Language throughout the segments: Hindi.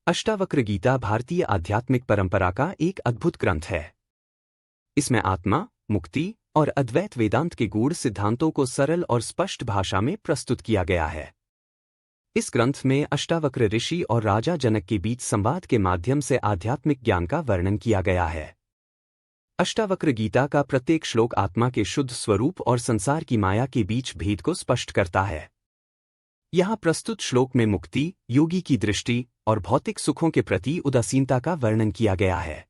अष्टावक्र गीता भारतीय आध्यात्मिक परंपरा का एक अद्भुत ग्रंथ है। इसमें आत्मा, मुक्ति और अद्वैत वेदांत के गूढ़ सिद्धांतों को सरल और स्पष्ट भाषा में प्रस्तुत किया गया है। इस ग्रंथ में अष्टावक्र ऋषि और राजा जनक के बीच संवाद के माध्यम से आध्यात्मिक ज्ञान का वर्णन किया गया है। अष्टावक्र गीता का प्रत्येक श्लोक आत्मा के शुद्ध स्वरूप और संसार की माया के बीच भेद को स्पष्ट करता है। यहाँ प्रस्तुत श्लोक में मुक्ति, योगी की दृष्टि और भौतिक सुखों के प्रति उदासीनता का वर्णन किया गया है।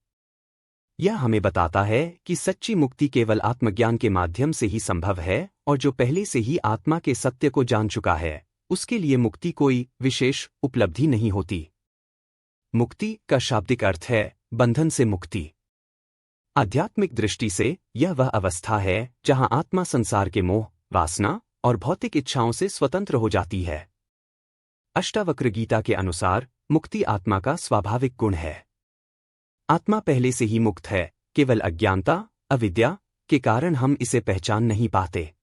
यह हमें बताता है कि सच्ची मुक्ति केवल आत्मज्ञान के माध्यम से ही संभव है और जो पहले से ही आत्मा के सत्य को जान चुका है, उसके लिए मुक्ति कोई विशेष उपलब्धि नहीं होती। मुक्ति का शाब्दिक अर्थ है बंधन से मुक्ति। आध्यात्मिक दृष्टि से यह वह अवस्था है जहां आत्मा संसार के मोह, वासना और भौतिक इच्छाओं से स्वतंत्र हो जाती है। अष्टावक्र गीता के अनुसार मुक्ति आत्मा का स्वाभाविक गुण है। आत्मा पहले से ही मुक्त है, केवल अज्ञानता, अविद्या के कारण हम इसे पहचान नहीं पाते।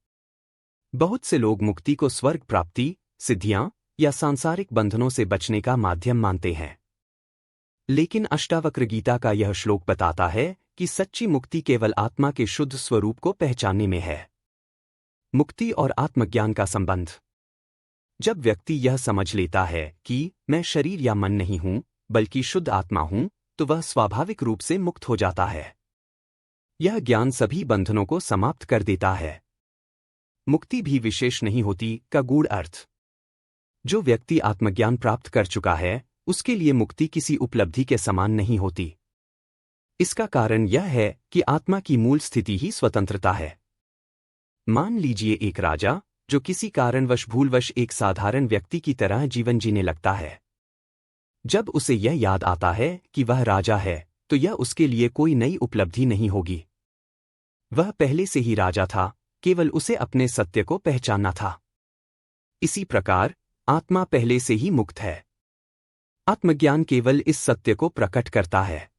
बहुत से लोग मुक्ति को स्वर्ग प्राप्ति, सिद्धियां या सांसारिक बंधनों से बचने का माध्यम मानते हैं। लेकिन अष्टावक्र गीता का यह श्लोक बताता है कि सच्ची मुक्ति केवल आत्मा के शुद्ध स्वरूप को पहचानने में है। मुक्ति और आत्मज्ञान का संबंध। जब व्यक्ति यह समझ लेता है कि मैं शरीर या मन नहीं हूं, बल्कि शुद्ध आत्मा हूं, तो वह स्वाभाविक रूप से मुक्त हो जाता है। यह ज्ञान सभी बंधनों को समाप्त कर देता है। मुक्ति भी विशेष नहीं होती का गूढ़ अर्थ। जो व्यक्ति आत्मज्ञान प्राप्त कर चुका है, उसके लिए मुक्ति किसी उपलब्धि के समान नहीं होती। इसका कारण यह है कि आत्मा की मूल स्थिति ही स्वतंत्रता है। मान लीजिए एक राजा जो किसी कारणवश भूलवश एक साधारण व्यक्ति की तरह जीवन जीने लगता है। जब उसे यह याद आता है कि वह राजा है, तो यह उसके लिए कोई नई उपलब्धि नहीं होगी। वह पहले से ही राजा था, केवल उसे अपने सत्य को पहचानना था। इसी प्रकार आत्मा पहले से ही मुक्त है। आत्मज्ञान केवल इस सत्य को प्रकट करता है।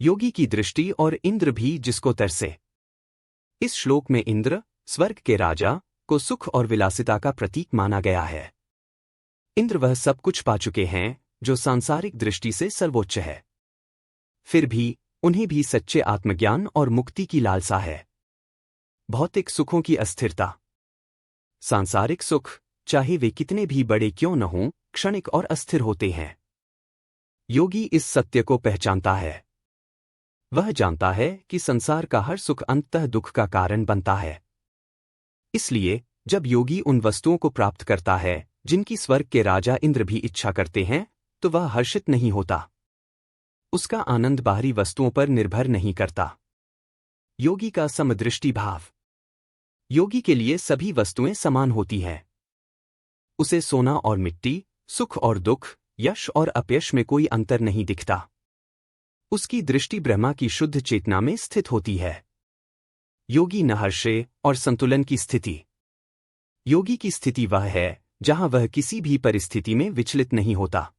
योगी की दृष्टि और इंद्र भी जिसको तरसे। इस श्लोक में इंद्र, स्वर्ग के राजा, को सुख और विलासिता का प्रतीक माना गया है। इंद्र वह सब कुछ पा चुके हैं जो सांसारिक दृष्टि से सर्वोच्च है। फिर भी उन्हें भी सच्चे आत्मज्ञान और मुक्ति की लालसा है। भौतिक सुखों की अस्थिरता। सांसारिक सुख, चाहे वे कितने भी बड़े क्यों न हों, क्षणिक और अस्थिर होते हैं। योगी इस सत्य को पहचानता है। वह जानता है कि संसार का हर सुख अंततः दुख का कारण बनता है। इसलिए जब योगी उन वस्तुओं को प्राप्त करता है जिनकी स्वर्ग के राजा इंद्र भी इच्छा करते हैं, तो वह हर्षित नहीं होता। उसका आनंद बाहरी वस्तुओं पर निर्भर नहीं करता। योगी का समदृष्टि भाव। योगी के लिए सभी वस्तुएं समान होती हैं। उसे सोना और मिट्टी, सुख और दुख, यश और अपयश में कोई अंतर नहीं दिखता। उसकी दृष्टि ब्रह्मा की शुद्ध चेतना में स्थित होती है। योगी नहर्षे और संतुलन की स्थिति। योगी की स्थिति वह है जहां वह किसी भी परिस्थिति में विचलित नहीं होता।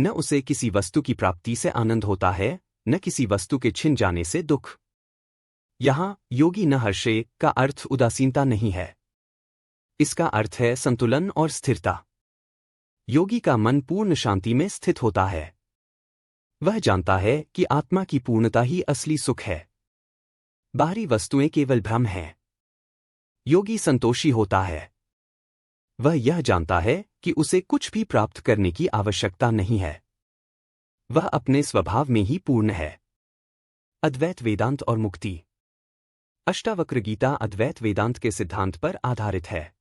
न उसे किसी वस्तु की प्राप्ति से आनंद होता है, न किसी वस्तु के छिन जाने से दुख। यहां योगी नहर्षे का अर्थ उदासीनता नहीं है। इसका अर्थ है संतुलन और स्थिरता। योगी का मन पूर्ण शांति में स्थित होता है। वह जानता है कि आत्मा की पूर्णता ही असली सुख है। बाहरी वस्तुएं केवल भ्रम हैं। योगी संतोषी होता है। वह यह जानता है कि उसे कुछ भी प्राप्त करने की आवश्यकता नहीं है। वह अपने स्वभाव में ही पूर्ण है। अद्वैत वेदांत और मुक्ति। अष्टावक्र गीता अद्वैत वेदांत के सिद्धांत पर आधारित है।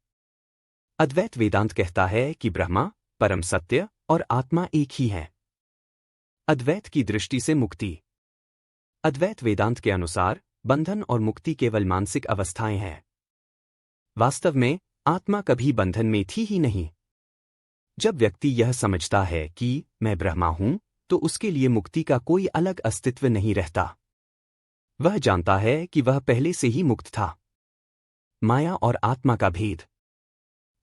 अद्वैत वेदांत कहता है कि ब्रह्मा, परम सत्य और आत्मा एक ही हैं। अद्वैत की दृष्टि से मुक्ति। अद्वैत वेदांत के अनुसार बंधन और मुक्ति केवल मानसिक अवस्थाएं हैं। वास्तव में आत्मा कभी बंधन में थी ही नहीं। जब व्यक्ति यह समझता है कि मैं ब्रह्मा हूं, तो उसके लिए मुक्ति का कोई अलग अस्तित्व नहीं रहता। वह जानता है कि वह पहले से ही मुक्त था। माया और आत्मा का भेद।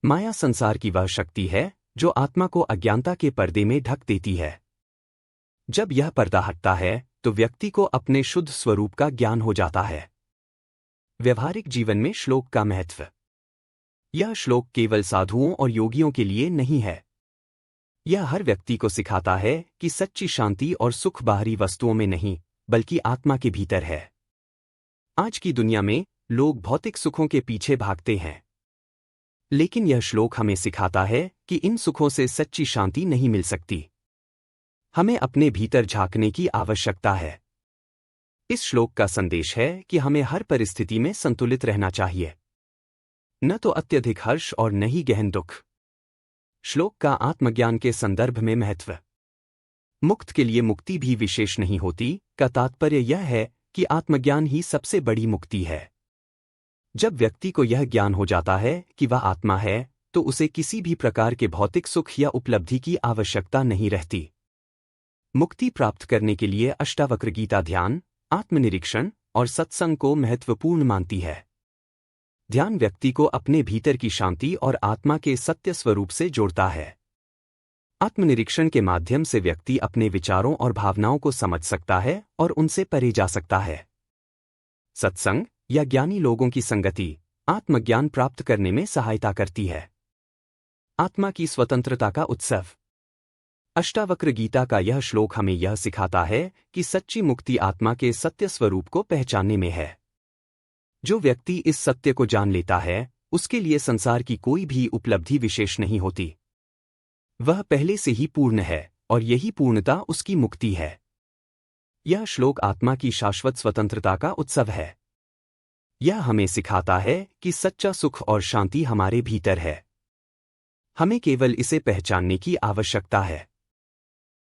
माया संसार की वह शक्ति है जो आत्मा को अज्ञानता के पर्दे में ढक देती है। जब यह पर्दा हटता है, तो व्यक्ति को अपने शुद्ध स्वरूप का ज्ञान हो जाता है। व्यवहारिक जीवन में श्लोक का महत्व। यह श्लोक केवल साधुओं और योगियों के लिए नहीं है। यह हर व्यक्ति को सिखाता है कि सच्ची शांति और सुख बाहरी वस्तुओं में नहीं, बल्कि आत्मा के भीतर है। आज की दुनिया में लोग भौतिक सुखों के पीछे भागते हैं, लेकिन यह श्लोक हमें सिखाता है कि इन सुखों से सच्ची शांति नहीं मिल सकती। हमें अपने भीतर झांकने की आवश्यकता है। इस श्लोक का संदेश है कि हमें हर परिस्थिति में संतुलित रहना चाहिए, न तो अत्यधिक हर्ष और न ही गहन दुख। श्लोक का आत्मज्ञान के संदर्भ में महत्व। मुक्त के लिए मुक्ति भी विशेष नहीं होती का तात्पर्य यह है कि आत्मज्ञान ही सबसे बड़ी मुक्ति है। जब व्यक्ति को यह ज्ञान हो जाता है कि वह आत्मा है, तो उसे किसी भी प्रकार के भौतिक सुख या उपलब्धि की आवश्यकता नहीं रहती। मुक्ति प्राप्त करने के लिए अष्टावक्र गीता ध्यान, आत्मनिरीक्षण और सत्संग को महत्वपूर्ण मानती है। ध्यान व्यक्ति को अपने भीतर की शांति और आत्मा के सत्य स्वरूप से जोड़ता है। आत्मनिरीक्षण के माध्यम से व्यक्ति अपने विचारों और भावनाओं को समझ सकता है और उनसे परे जा सकता है। सत्संग या ज्ञानी लोगों की संगति आत्मज्ञान प्राप्त करने में सहायता करती है। आत्मा की स्वतंत्रता का उत्सव। अष्टावक्र गीता का यह श्लोक हमें यह सिखाता है कि सच्ची मुक्ति आत्मा के सत्य स्वरूप को पहचानने में है। जो व्यक्ति इस सत्य को जान लेता है, उसके लिए संसार की कोई भी उपलब्धि विशेष नहीं होती। वह पहले से ही पूर्ण है और यही पूर्णता उसकी मुक्ति है। यह श्लोक आत्मा की शाश्वत स्वतंत्रता का उत्सव है। यह हमें सिखाता है कि सच्चा सुख और शांति हमारे भीतर है। हमें केवल इसे पहचानने की आवश्यकता है।